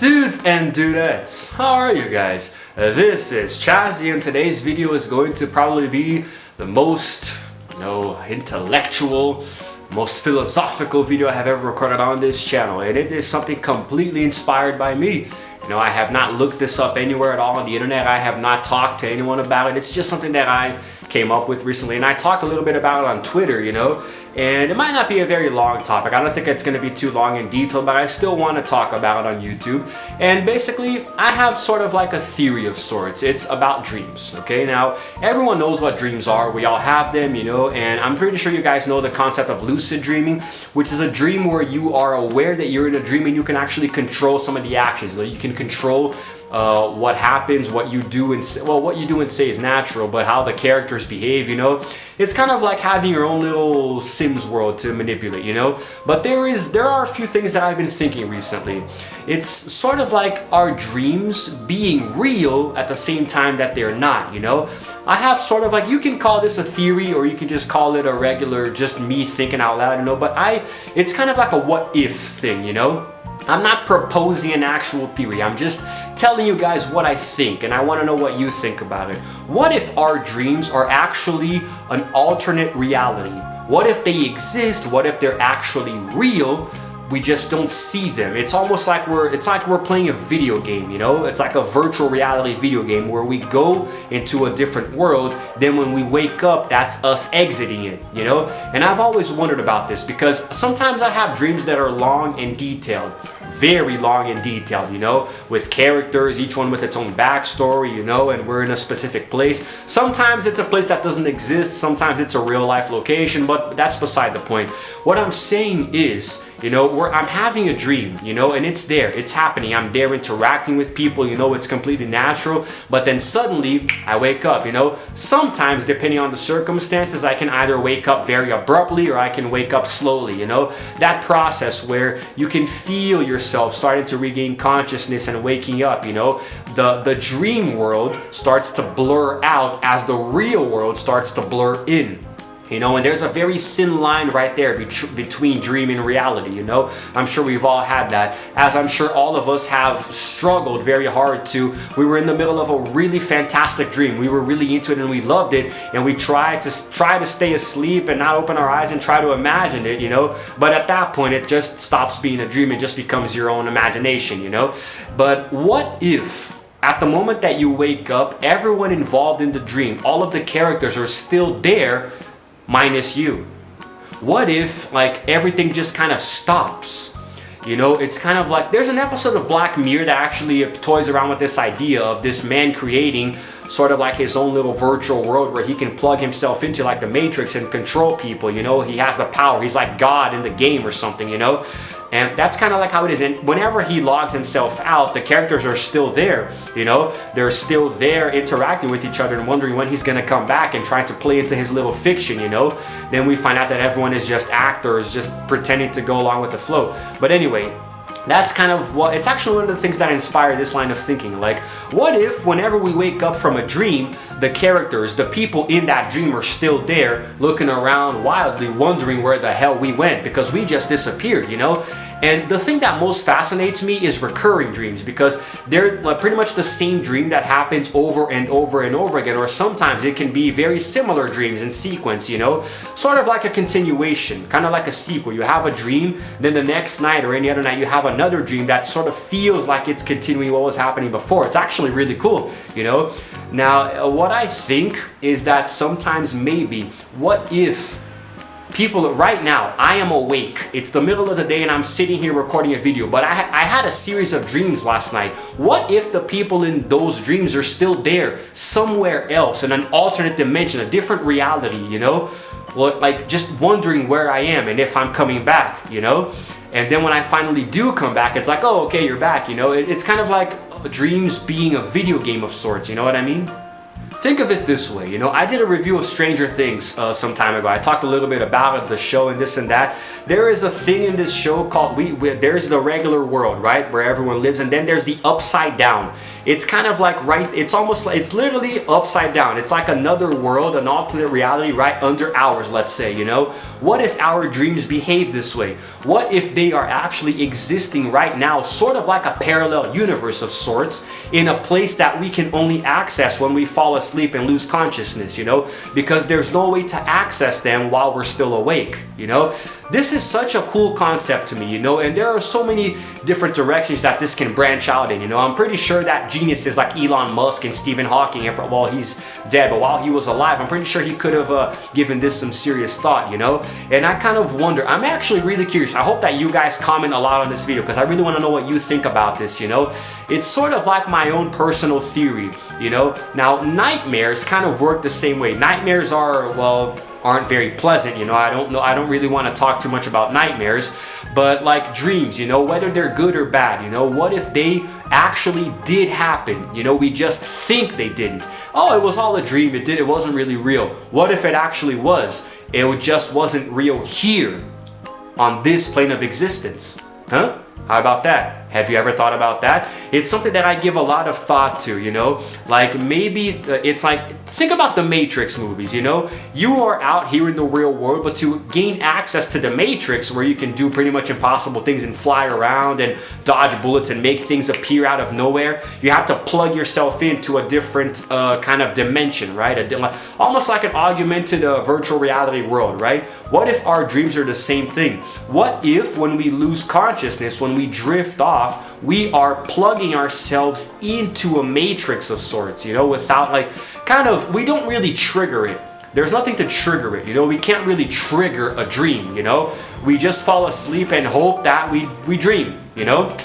Dudes and dudettes, how are you guys? This is Chazzy, and today's video is going to probably be the most, intellectual, most philosophical video I have ever recorded on this channel, and it is something completely inspired by me. I have not looked this up anywhere at all on the internet. I have not talked to anyone about it. It's just something that I came up with recently, and I talked a little bit about it on Twitter, and it might not be a very long topic. I don't think it's going to be too long in detail, but I still want to talk about it on YouTube. And basically, I have sort of like a theory of sorts. It's about dreams, okay? Now, everyone knows what dreams are. We all have them, and I'm pretty sure you guys know the concept of lucid dreaming, which is a dream where you are aware that you're in a dream and you can actually control some of the actions. You can control what happens, what you do and say. Well, what you do and say is natural, but how the characters behave, it's kind of like having your own little Sims world to manipulate, But there are a few things that I've been thinking recently. It's sort of like our dreams being real at the same time that they're not, I have sort of like, you can call this a theory or you can just call it a regular, just me thinking out loud, but it's kind of like a what if thing, I'm not proposing an actual theory. I'm just telling you guys what I think, and I want to know what you think about it. What if our dreams are actually an alternate reality? What if they exist? What if they're actually real? We just don't see them. It's almost like we're playing a video game, It's like a virtual reality video game where we go into a different world, then when we wake up, that's us exiting it, And I've always wondered about this because sometimes I have dreams that are long and detailed, very long and detailed, with characters, each one with its own backstory, and we're in a specific place. Sometimes it's a place that doesn't exist, sometimes it's a real life location, but that's beside the point. What I'm saying is, where I'm having a dream, and it's there, it's happening, I'm there interacting with people, it's completely natural, but then suddenly I wake up, Sometimes, depending on the circumstances, I can either wake up very abruptly or I can wake up slowly, That process where you can feel yourself starting to regain consciousness and waking up, The dream world starts to blur out as the real world starts to blur in. And there's a very thin line right there between dream and reality, I'm sure we've all had that, as I'm sure all of us have struggled very hard we were in the middle of a really fantastic dream. We were really into it and we loved it, and we tried to stay asleep and not open our eyes and try to imagine it, But at that point, it just stops being a dream and just becomes your own imagination, But what if at the moment that you wake up, everyone involved in the dream, all of the characters are still there, minus you? What if everything just kind of stops? It's kind of like, there's an episode of Black Mirror that actually toys around with this idea of this man creating sort of like his own little virtual world where he can plug himself into like the Matrix and control people, He has the power. He's like God in the game or something, And that's kind of like how it is. And whenever he logs himself out, the characters are still there, They're still there interacting with each other and wondering when he's going to come back and trying to play into his little fiction, Then we find out that everyone is just actors, just pretending to go along with the flow. But anyway, that's kind of it's actually one of the things that inspired this line of thinking. Like, what if whenever we wake up from a dream, the characters, the people in that dream are still there, looking around wildly, wondering where the hell we went because we just disappeared, And the thing that most fascinates me is recurring dreams, because they're pretty much the same dream that happens over and over and over again, or sometimes it can be very similar dreams in sequence, Sort of like a continuation, kind of like a sequel. You have a dream, then the next night or any other night you have another dream that sort of feels like it's continuing what was happening before. It's actually really cool, Now, what I think is that sometimes maybe, what if people, right now, I am awake. It's the middle of the day and I'm sitting here recording a video, but I had a series of dreams last night. What if the people in those dreams are still there, somewhere else, in an alternate dimension, a different reality, Well, like just wondering where I am and if I'm coming back, And then when I finally do come back, it's like, oh, okay, you're back, It's kind of like dreams being a video game of sorts, you know what I mean? Think of it this way, you know, I did a review of Stranger Things some time ago. I talked a little bit about the show and this and that. There is a thing in this show called, there's the regular world, right, where everyone lives, and then there's the upside down. It's kind of like, right, it's almost like, it's literally upside down. It's like another world, an alternate reality right under ours, let's say, you know. What if our dreams behave this way? What if they are actually existing right now, sort of like a parallel universe of sorts, in a place that we can only access when we fall asleep and lose consciousness, you know, because there's no way to access them while we're still awake, you know. This is such a cool concept to me, you know, and there are so many different directions that this can branch out in, you know. I'm pretty sure that geniuses like Elon Musk and Stephen Hawking, well, he's dead, but while he was alive, I'm pretty sure he could have given this some serious thought, you know. And I kind of wonder, I'm actually really curious. I hope that you guys comment a lot on this video because I really want to know what you think about this, you know. It's sort of like my own personal theory, you know. Now, nightmares kind of work the same way. Nightmares are, well, aren't very pleasant, you know. I don't really want to talk too much about nightmares, but like dreams, you know, whether they're good or bad, you know, what if they actually did happen, you know, we just think they didn't. Oh, it was all a dream, it wasn't really real. What if it actually was? It just wasn't real here on this plane of existence, huh? How about that? Have you ever thought about that? It's something that I give a lot of thought to, you know, like maybe it's like, think about the Matrix movies, you know, you are out here in the real world, but to gain access to the Matrix where you can do pretty much impossible things and fly around and dodge bullets and make things appear out of nowhere, you have to plug yourself into a different kind of dimension, right? Almost like an augmented virtual reality world, right? What if our dreams are the same thing? What if when we lose consciousness, when we drift off, we are plugging ourselves into a matrix of sorts, you know, without like, kind of, we don't really trigger it. There's nothing to trigger it, you know, we can't really trigger a dream, you know. We just fall asleep and hope that we dream, you know.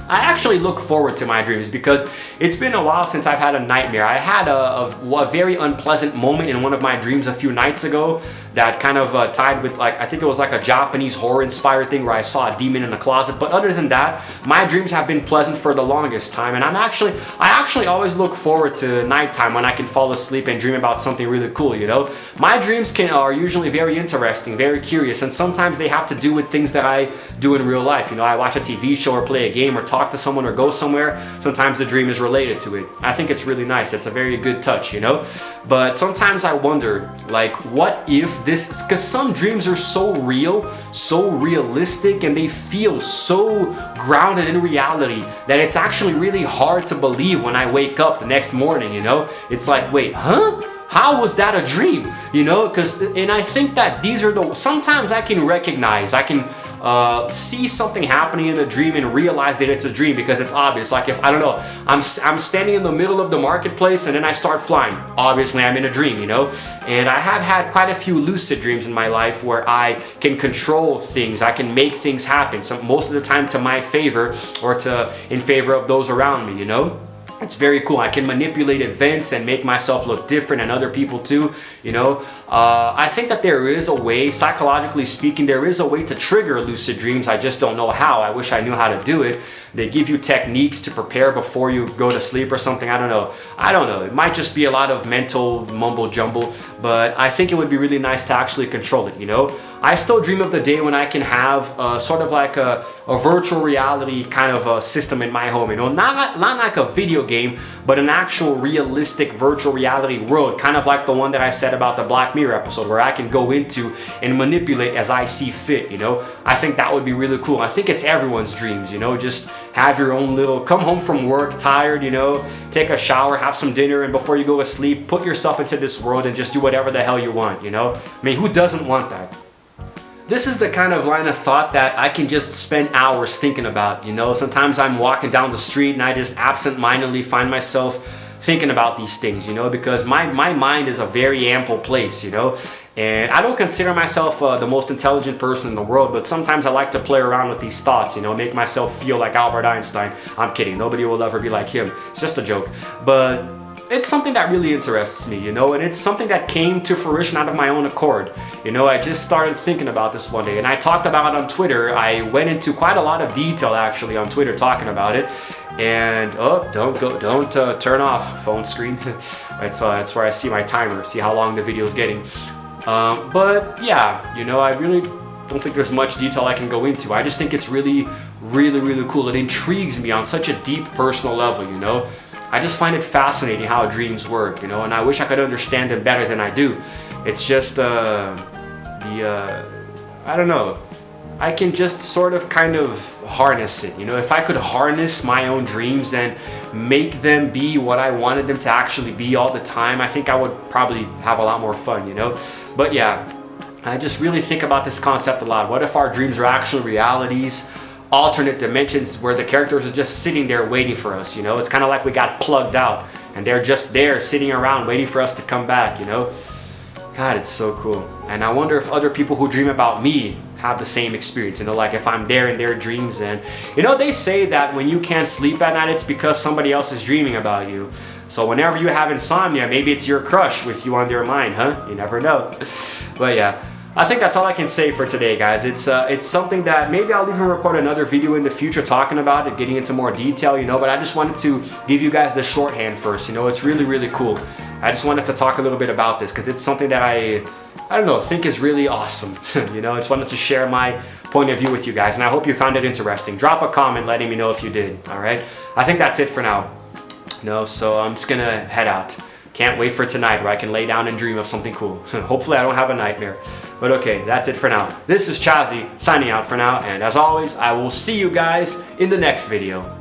I actually look forward to my dreams because it's been a while since I've had a nightmare. I had a very unpleasant moment in one of my dreams a few nights ago that kind of tied with, like, I think it was like a Japanese horror inspired thing where I saw a demon in a closet. But other than that, my dreams have been pleasant for the longest time, and I actually always look forward to nighttime when I can fall asleep and dream about something really cool, you know. My dreams are usually very interesting, very curious, and sometimes they have to do with things that I do in real life. You know, I watch a TV show or play a game or talk to someone or go somewhere. Sometimes the dream is related to it. I think it's really nice. It's a very good touch, you know. But sometimes I wonder, like, what if this, because some dreams are so real, so realistic, and they feel so grounded in reality that it's actually really hard to believe when I wake up the next morning, you know. It's like, wait, huh? How was that a dream? You know, and I think that these are sometimes I can recognize, I can see something happening in a dream and realize that it's a dream because it's obvious. Like if, I don't know, I'm standing in the middle of the marketplace and then I start flying. Obviously I'm in a dream, you know? And I have had quite a few lucid dreams in my life where I can control things, I can make things happen, most of the time to my favor or in favor of those around me, you know? It's very cool. I can manipulate events and make myself look different and other people too, you know. I think that there is a way, psychologically speaking, there is a way to trigger lucid dreams. I just don't know how. I wish I knew how to do it. They give you techniques to prepare before you go to sleep or something. I don't know. It might just be a lot of mental mumble jumble, but I think it would be really nice to actually control it, you know. I still dream of the day when I can have sort of like a virtual reality kind of a system in my home, you know, not like a video game, but an actual realistic virtual reality world, kind of like the one that I said about the Black Mirror episode, where I can go into and manipulate as I see fit, you know. I think that would be really cool. I think it's everyone's dreams, you know, just have your own little, come home from work tired, you know, take a shower, have some dinner, and before you go to sleep, put yourself into this world and just do whatever the hell you want, you know. I mean, who doesn't want that? This is the kind of line of thought that I can just spend hours thinking about, you know. Sometimes I'm walking down the street and I just absent-mindedly find myself thinking about these things, you know, because my mind is a very ample place, you know. And I don't consider myself the most intelligent person in the world, but sometimes I like to play around with these thoughts, you know, make myself feel like Albert Einstein. I'm kidding, nobody will ever be like him. It's just a joke. But it's something that really interests me, you know, and it's something that came to fruition out of my own accord. You know, I just started thinking about this one day, and I talked about it on Twitter. I went into quite a lot of detail actually on Twitter talking about it. And don't turn off phone screen. That's where I see my timer, see how long the video is getting. But yeah, you know, I really don't think there's much detail I can go into. I just think it's really cool. It intrigues me on such a deep personal level, you know. I just find it fascinating how dreams work, you know, and I wish I could understand them better than I do. It's just I don't know. I can just sort of kind of harness it, you know. If I could harness my own dreams and make them be what I wanted them to actually be all the time, I think I would probably have a lot more fun, you know. But yeah, I just really think about this concept a lot. What if our dreams are actual realities, alternate dimensions where the characters are just sitting there waiting for us, you know? It's kind of like we got plugged out and they're just there sitting around waiting for us to come back, you know? God, it's so cool. And I wonder if other people who dream about me have the same experience, you know, like if I'm there in their dreams. And you know, they say that when you can't sleep at night, it's because somebody else is dreaming about you. So whenever you have insomnia, maybe it's your crush with you on their mind, huh? You never know. But yeah, I think that's all I can say for today, guys. It's something that maybe I'll even record another video in the future talking about it, getting into more detail, you know, but I just wanted to give you guys the shorthand first, you know. It's really cool. I just wanted to talk a little bit about this because it's something that I don't know, think is really awesome. You know, I just wanted to share my point of view with you guys, and I hope you found it interesting. Drop a comment letting me know if you did, all right? I think that's it for now. No, so I'm just gonna head out. Can't wait for tonight where I can lay down and dream of something cool. Hopefully I don't have a nightmare. But okay, that's it for now. This is Chazzy signing out for now, and as always, I will see you guys in the next video.